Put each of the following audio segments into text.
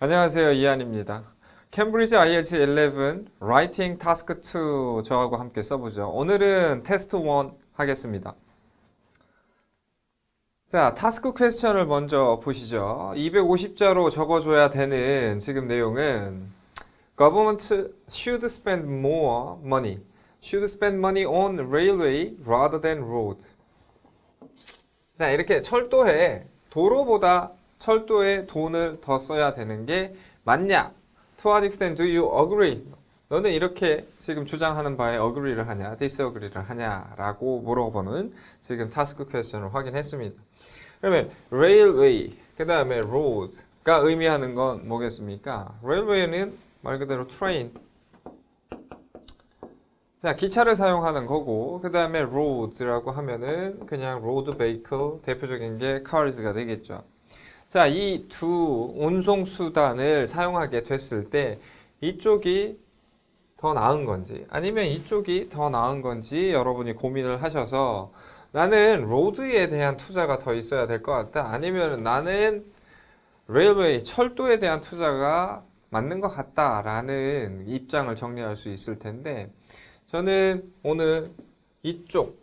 안녕하세요. 이한입니다. 캠브리지 IELTS 11 Writing Task 2 저하고 함께 써보죠. 오늘은 테스트 1 하겠습니다. 자, 타스크 퀘스천을 먼저 보시죠. 250자로 적어줘야 되는 지금 내용은 Government should spend more money. Should spend money on railway rather than road. 자, 이렇게 철도에 도로보다 철도에 돈을 더 써야 되는 게 맞냐? To what extent do you agree? 너는 이렇게 지금 주장하는 바에 agree를 하냐, disagree를 하냐 라고 물어보는 지금 타스크 퀘스천을 확인했습니다. 그러면 railway, 그 다음에 road가 의미하는 건 뭐겠습니까? railway는 말 그대로 train, 자, 기차를 사용하는 거고, 그 다음에 road라고 하면은 그냥 road vehicle, 대표적인 게 cars가 되겠죠. 자, 이 두 운송수단을 사용하게 됐을 때 이쪽이 더 나은 건지 아니면 이쪽이 더 나은 건지 여러분이 고민을 하셔서 나는 로드에 대한 투자가 더 있어야 될 것 같다. 아니면 나는 레일웨이, 철도에 대한 투자가 맞는 것 같다라는 입장을 정리할 수 있을 텐데 저는 오늘 이쪽,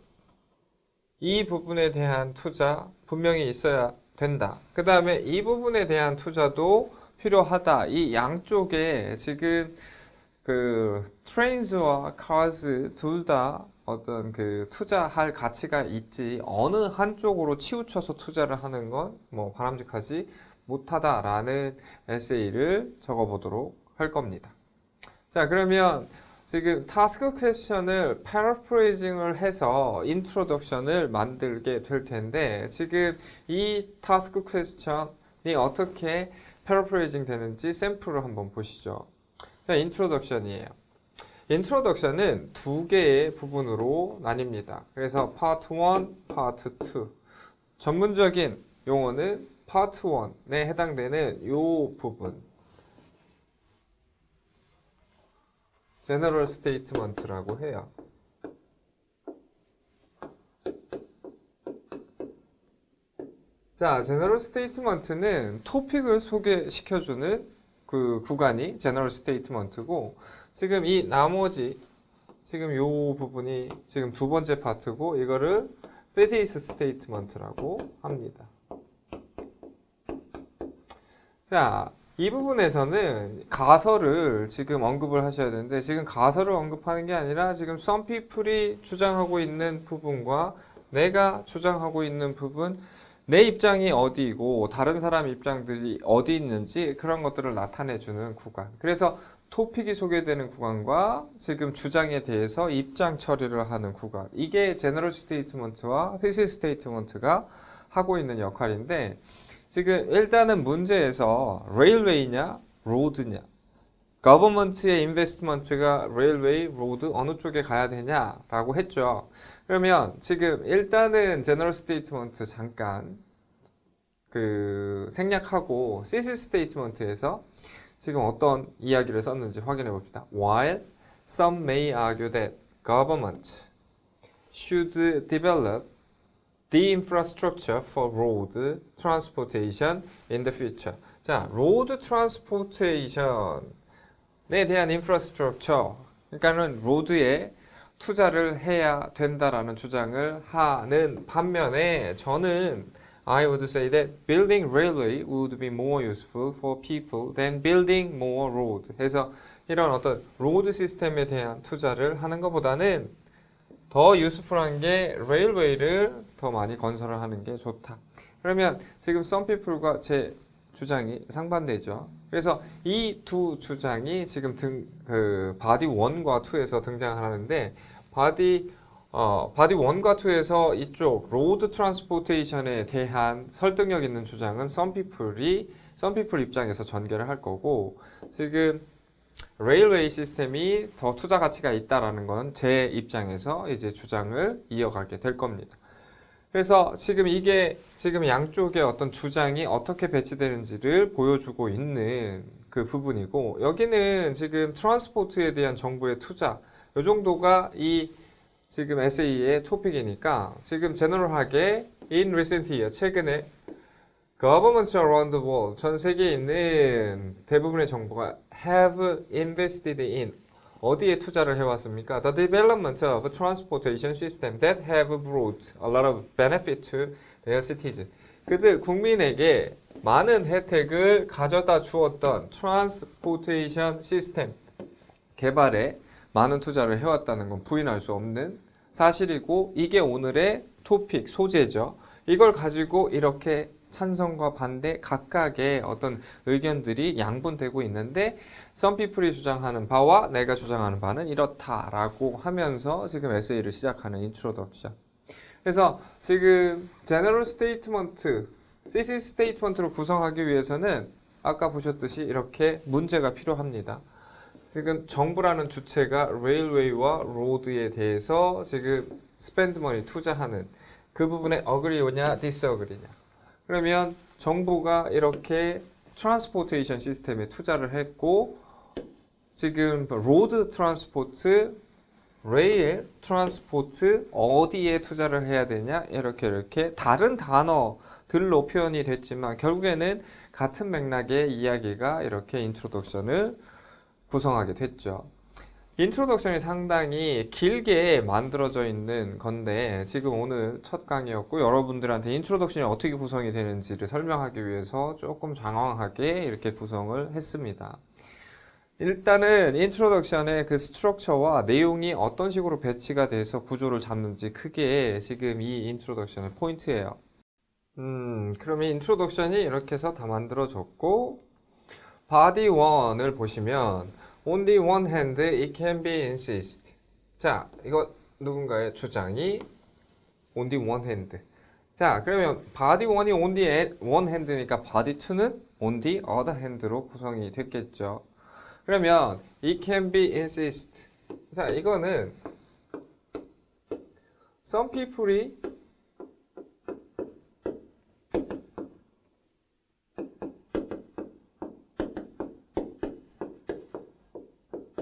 이 부분에 대한 투자 분명히 있어야 된다. 그 다음에 이 부분에 대한 투자도 필요하다. 이 양쪽에 지금 그 트레인즈와 카즈 둘 다 어떤 그 투자할 가치가 있지 어느 한쪽으로 치우쳐서 투자를 하는 건 뭐 바람직하지 못하다라는 에세이를 적어보도록 할 겁니다. 자, 그러면 지금 타스크 퀘스천을 패러프레이징을 해서 인트로덕션을 만들게 될 텐데 지금 이 타스크 퀘스천이 어떻게 패러프레이징 되는지 샘플을 한번 보시죠. 자, 인트로덕션이에요. 인트로덕션은 두 개의 부분으로 나뉩니다. 그래서 파트 1, 파트 2. 전문적인 용어는 파트 1에 해당되는 이 부분. 제너럴 스테이트먼트라고 해요. 자, 제너럴 스테이트먼트는 토픽을 소개시켜주는 그 구간이 제너럴 스테이트먼트고 지금 이 나머지 지금 요 부분이 지금 두 번째 파트고 이거를 thesis 스테이트먼트라고 합니다. 자, 이 부분에서는 가설을 지금 언급을 하셔야 되는데 지금 가설을 언급하는 게 아니라 지금 some people이 주장하고 있는 부분과 내가 주장하고 있는 부분, 내 입장이 어디이고 다른 사람 입장들이 어디 있는지 그런 것들을 나타내주는 구간. 그래서 토픽이 소개되는 구간과 지금 주장에 대해서 입장 처리를 하는 구간. 이게 제너럴 스테이트먼트와 thesis 스테이트먼트가 하고 있는 역할인데 지금 일단은 문제에서 레일웨이냐 로드냐 거버먼트의 인베스트먼트가 레일웨이, 로드 어느 쪽에 가야 되냐라고 했죠. 그러면 지금 일단은 제너럴 스테이트먼트 잠깐 그 생략하고 thesis 스테이트먼트에서 지금 어떤 이야기를 썼는지 확인해 봅시다. While some may argue that government should develop the infrastructure for road transportation in the future. 자, road transportation에 대한 infrastructure, 그러니까는 로드에 투자를 해야 된다라는 주장을 하는 반면에 저는 I would say that building railway would be more useful for people than building more road. 해서 이런 어떤 로드 시스템에 대한 투자를 하는 것보다는 더 유스풀한 게 레일웨이를 더 많이 건설을 하는 게 좋다. 그러면 지금 some people과 제 주장이 상반되죠. 그래서 이 두 주장이 지금 바디 1과 2에서 등장하는데 바디 1과 2에서 이쪽 로드 트랜스포테이션에 대한 설득력 있는 주장은 some people 입장에서 전개를 할 거고 지금 레일웨이 시스템이 더 투자 가치가 있다라는 건 제 입장에서 이제 주장을 이어가게 될 겁니다. 그래서 지금 이게 지금 양쪽의 어떤 주장이 어떻게 배치되는지를 보여주고 있는 그 부분이고 여기는 지금 트랜스포트에 대한 정부의 투자 이 정도가 이 지금 에세이의 토픽이니까 지금 제너럴하게 in recent year 최근에 Governments around the world, 전 se계에 있는 대부분의 정부가 have invested in 어디에 투자를 해왔습니까? The development of a transportation system that have brought a lot of benefit to their citizens. 그들 국민에게 많은 혜택을 가져다 주었던 transportation system 개발에 많은 투자를 해왔다는 건 부인할 수 없는 사실이고 이게 오늘의 토픽 소재죠. 이걸 가지고 이렇게 찬성과 반대 각각의 어떤 의견들이 양분되고 있는데 some people이 주장하는 바와 내가 주장하는 바는 이렇다라고 하면서 지금 에세이를 시작하는 인트로덕션. 그래서 지금 제너럴 스테이트먼트, 시스 스테이트먼트를 구성하기 위해서는 아까 보셨듯이 이렇게 문제가 필요합니다. 지금 정부라는 주체가 레일웨이와 로드에 대해서 지금 스펜드 머니 투자하는 그 부분에 어그리오냐 디스어그리냐. 그러면 정부가 이렇게 트랜스포테이션 시스템에 투자를 했고 지금 로드 트랜스포트, 레일 트랜스포트 어디에 투자를 해야 되냐 이렇게 다른 단어들로 표현이 됐지만 결국에는 같은 맥락의 이야기가 이렇게 인트로덕션을 구성하게 됐죠. 인트로덕션이 상당히 길게 만들어져 있는 건데 지금 오늘 첫 강의였고 여러분들한테 인트로덕션이 어떻게 구성이 되는지를 설명하기 위해서 조금 장황하게 이렇게 구성을 했습니다. 일단은 인트로덕션의 그 스트럭처와 내용이 어떤 식으로 배치가 돼서 구조를 잡는지 크게 지금 이 인트로덕션의 포인트예요. 그러면 인트로덕션이 이렇게 해서 다 만들어졌고 바디 1을 보시면 On the one hand, it can be insisted. 자, 이거 누군가의 주장이 on the one hand. 자, 그러면 body 1이 on the one hand니까 body 2는 on the other hand로 구성이 됐겠죠. 그러면 it can be insisted. 자, 이거는 some people이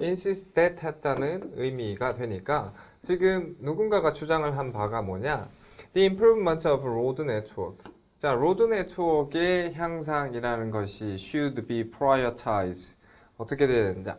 insist that 했다는 의미가 되니까 지금 누군가가 주장을 한 바가 뭐냐? The improvement of road network. 자, 로드 네트워크의 향상이라는 것이 should be prioritized. 어떻게 돼야 된다?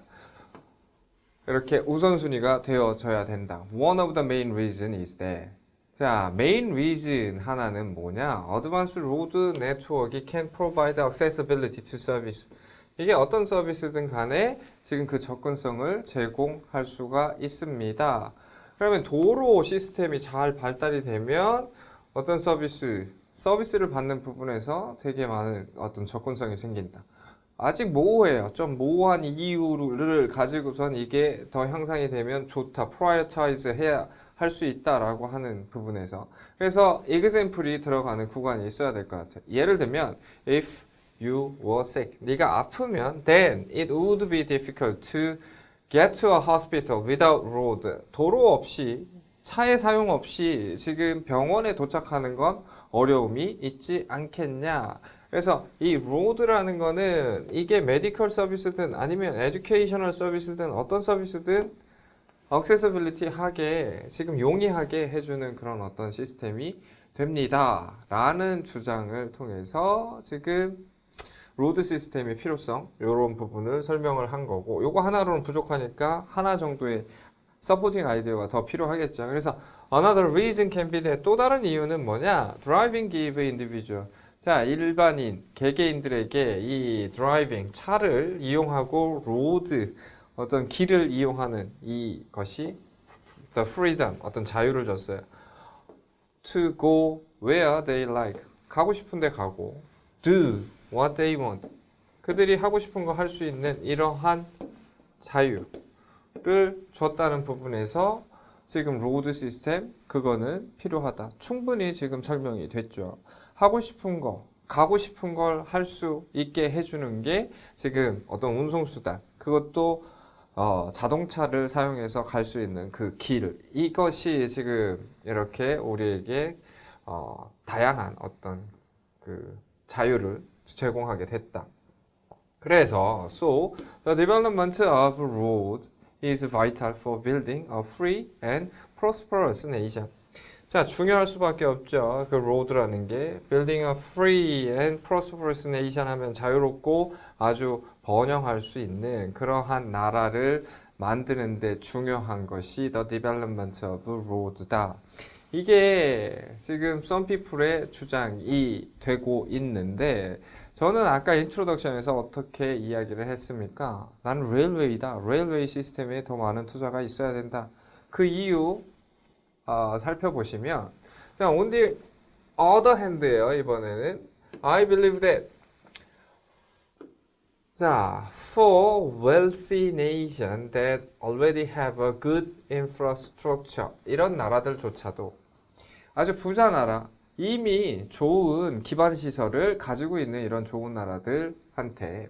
이렇게 우선순위가 되어져야 된다. One of the main reason is that. 자, main reason 하나는 뭐냐? Advanced road network can provide accessibility to service. 이게 어떤 서비스든 간에 지금 그 접근성을 제공할 수가 있습니다. 그러면 도로 시스템이 잘 발달이 되면 어떤 서비스를 받는 부분에서 되게 많은 어떤 접근성이 생긴다. 아직 모호해요. 좀 모호한 이유를 가지고선 이게 더 향상이 되면 좋다. 프라이어타이즈 해야 할 수 있다라고 하는 부분에서. 그래서 example이 들어가는 구간이 있어야 될 것 같아요. 예를 들면 if you were sick. 네가 아프면 then it would be difficult to get to a hospital without road. 도로 없이 차의 사용 없이 지금 병원에 도착하는 건 어려움이 있지 않겠냐. 그래서 이 road라는 거는 이게 메디컬 서비스든 아니면 에듀케이셔널 서비스든 어떤 서비스든 액세서빌리티 하게 지금 용이하게 해주는 그런 어떤 시스템이 됩니다. 라는 주장을 통해서 지금 로드 시스템의 필요성 이런 부분을 설명을 한 거고 요거 하나로는 부족하니까 하나 정도의 서포팅 아이디어가 더 필요하겠죠. 그래서 another reason can be that 또 다른 이유는 뭐냐? Driving give individual. 자, 일반인, 개개인들에게 이 드라이빙, 차를 이용하고 로드, 어떤 길을 이용하는 이것이 the freedom, 어떤 자유를 줬어요. To go where they like. 가고 싶은 데 가고 do what they want. 그들이 하고 싶은 거 할 수 있는 이러한 자유를 줬다는 부분에서 지금 로드 시스템 그거는 필요하다. 충분히 지금 설명이 됐죠. 하고 싶은 거, 가고 싶은 걸 할 수 있게 해주는 게 지금 어떤 운송수단, 그것도 자동차를 사용해서 갈 수 있는 그 길, 이것이 지금 이렇게 우리에게 다양한 어떤 그 자유를 제공하게 됐다. 그래서 so the development of road is vital for building a free and prosperous nation. 자, 중요할 수밖에 없죠. 그 road라는 게 building a free and prosperous nation 하면 자유롭고 아주 번영할 수 있는 그러한 나라를 만드는데 중요한 것이 the development of road다. 이게 지금 some people의 주장이 되고 있는데 저는 아까 인트로덕션에서 어떻게 이야기를 했습니까? 나는 레일웨이다. 레일웨이 시스템에 더 많은 투자가 있어야 된다. 그 이유 살펴보시면 자, on the other hand예요. 이번에는 I believe that 자, for wealthy nation that already have a good infrastructure 이런 나라들조차도 아주 부자 나라 이미 좋은 기반 시설을 가지고 있는 이런 좋은 나라들한테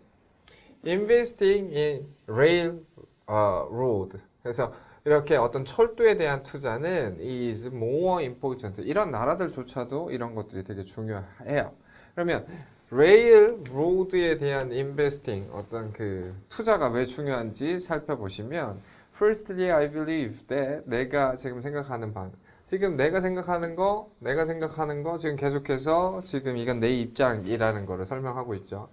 investing in rail road 그래서 이렇게 어떤 철도에 대한 투자는 is more important. 이런 나라들조차도 이런 것들이 되게 중요해요. 그러면 레일 로드에 대한 investing 어떤 그 투자가 왜 중요한지 살펴보시면 firstly I believe that 내가 지금 생각하는 지금 내가 생각하는 거 지금 계속해서 지금 이건 내 입장이라는 거를 설명하고 있죠.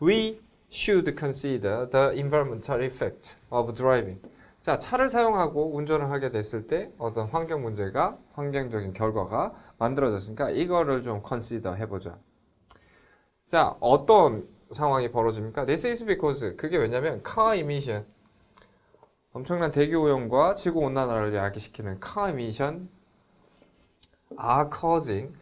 We should consider the environmental effect of driving. 자, 차를 사용하고 운전을 하게 됐을 때 어떤 환경 문제가, 환경적인 결과가 만들어졌으니까 이거를 좀 consider 해보자. 자, 어떤 상황이 벌어집니까? This is because 그게 왜냐면 car emission 엄청난 대기 오염과 지구 온난화를 야기시키는 car emission are causing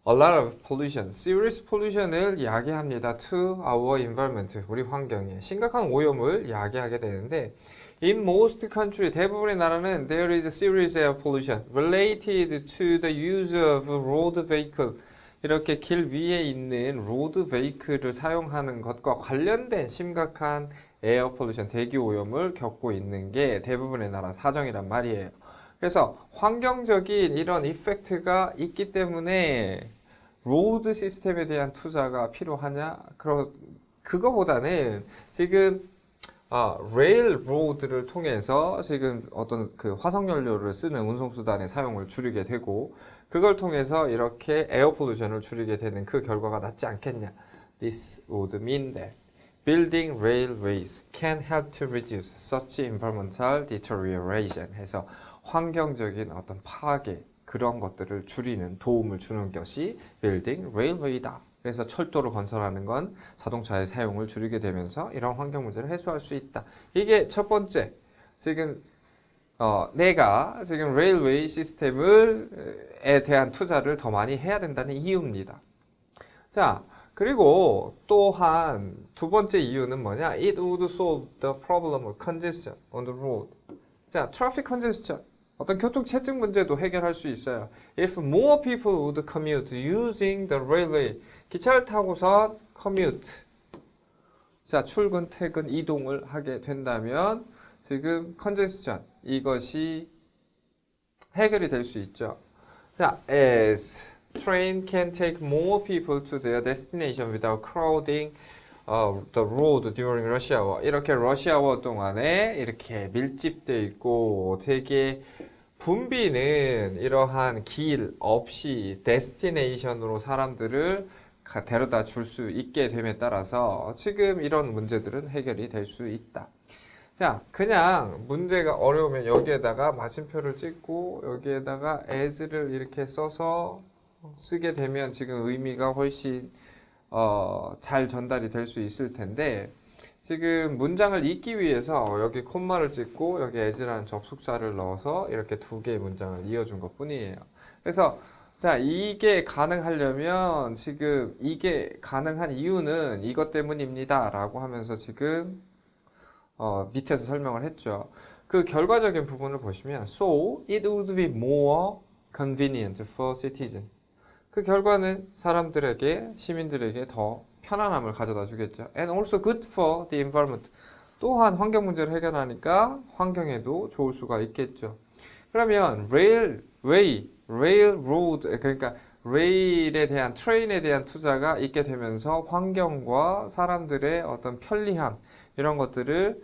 a lot of pollution, serious pollution을 야기합니다 to our environment, 우리 환경에 심각한 오염을 야기하게 되는데 in most countries, 대부분의 나라는 there is a serious air pollution related to the use of road vehicle. 이렇게 길 위에 있는 road vehicle을 사용하는 것과 관련된 심각한 에어 폴루션, 대기 오염을 겪고 있는 게 대부분의 나라 사정이란 말이에요. 그래서 환경적인 이런 이펙트가 있기 때문에 로드 시스템에 대한 투자가 필요하냐? 그거보다는 지금 레일 로드를 통해서 지금 어떤 그 화석연료를 쓰는 운송수단의 사용을 줄이게 되고 그걸 통해서 이렇게 에어 폴루션을 줄이게 되는 그 결과가 낫지 않겠냐. This would mean that building railways can help to reduce such environmental deterioration 해서 환경적인 어떤 파괴 그런 것들을 줄이는 도움을 주는 것이 building railway다. 그래서 철도를 건설하는 건 자동차의 사용을 줄이게 되면서 이런 환경 문제를 해소할 수 있다. 이게 첫 번째. 지금 내가 지금 레일웨이 시스템에 대한 투자를 더 많이 해야 된다는 이유입니다. 자, 그리고 또한 두 번째 이유는 뭐냐? It would solve the problem of congestion on the road. 자, traffic congestion. 어떤 교통 체증 문제도 해결할 수 있어요. If more people would commute using the railway. 기차를 타고선 commute. 자, 출근, 퇴근, 이동을 하게 된다면 지금 congestion. 이것이 해결이 될 수 있죠. 자, as train can take more people to their destination without crowding the road during rush hour. 이렇게 rush hour 동안에 이렇게 밀집돼 있고 되게 붐비는 이러한 길 없이 데스티네이션으로 사람들을 데려다 줄 수 있게 됨에 따라서 지금 이런 문제들은 해결이 될 수 있다. 자, 그냥 문제가 어려우면 여기에다가 마침표를 찍고 여기에다가 as를 이렇게 써서 쓰게 되면 지금 의미가 훨씬 잘 전달이 될 수 있을 텐데 지금 문장을 읽기 위해서 여기 콤마를 찍고 여기 as라는 접속사를 넣어서 이렇게 두 개의 문장을 이어준 것 뿐이에요. 그래서 자, 이게 가능하려면 지금 이게 가능한 이유는 이것 때문입니다 라고 하면서 지금 밑에서 설명을 했죠. 그 결과적인 부분을 보시면 So it would be more convenient for citizens. 그 결과는 사람들에게, 시민들에게 더 편안함을 가져다 주겠죠. And also good for the environment. 또한 환경 문제를 해결하니까 환경에도 좋을 수가 있겠죠. 그러면 railroad, 그러니까 레일에 대한, 트레인에 대한 투자가 있게 되면서 환경과 사람들의 어떤 편리함, 이런 것들을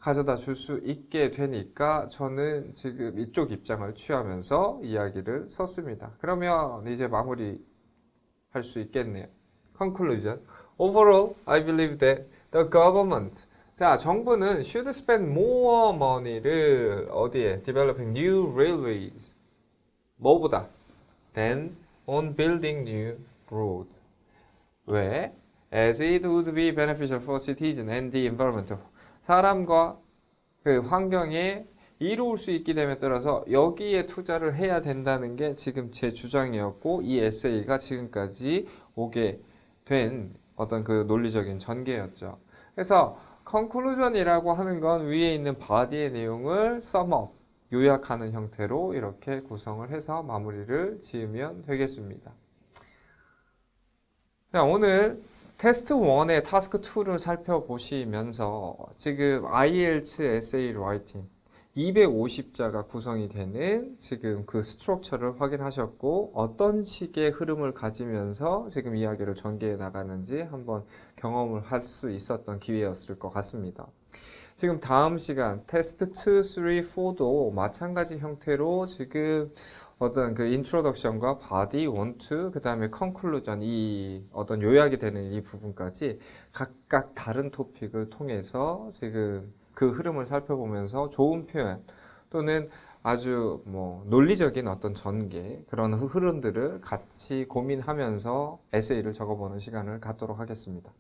가져다 줄 수 있게 되니까 저는 지금 이쪽 입장을 취하면서 이야기를 썼습니다. 그러면 이제 마무리 할 수 있겠네요. Conclusion. Overall, I believe that the government, 자, 정부는 should spend more money를 어디에? Developing new railways. 뭐보다? Than on building new road. 왜? As it would be beneficial for citizens and the environment. 사람과 그 환경에 이로울 수 있기 됨에 따라서 여기에 투자를 해야 된다는 게 지금 제 주장이었고 이 에세이가 지금까지 오게 된 어떤 그 논리적인 전개였죠. 그래서 컨클루전이라고 하는 건 위에 있는 바디의 내용을 썸업, 요약하는 형태로 이렇게 구성을 해서 마무리를 지으면 되겠습니다. 자, 오늘 테스트 1의 타스크 2를 살펴보시면서 지금 IELTS 에세이 라이팅 250자가 구성이 되는 지금 그 스트럭처를 확인하셨고 어떤 식의 흐름을 가지면서 지금 이야기를 전개해 나가는지 한번 경험을 할 수 있었던 기회였을 것 같습니다. 지금 다음 시간 테스트 2, 3, 4도 마찬가지 형태로 지금 어떤 그 인트로덕션과 바디, 원투, 그 다음에 컨클루전 이 어떤 요약이 되는 이 부분까지 각각 다른 토픽을 통해서 지금 그 흐름을 살펴보면서 좋은 표현 또는 아주 뭐 논리적인 어떤 전개 그런 흐름들을 같이 고민하면서 에세이를 적어보는 시간을 갖도록 하겠습니다.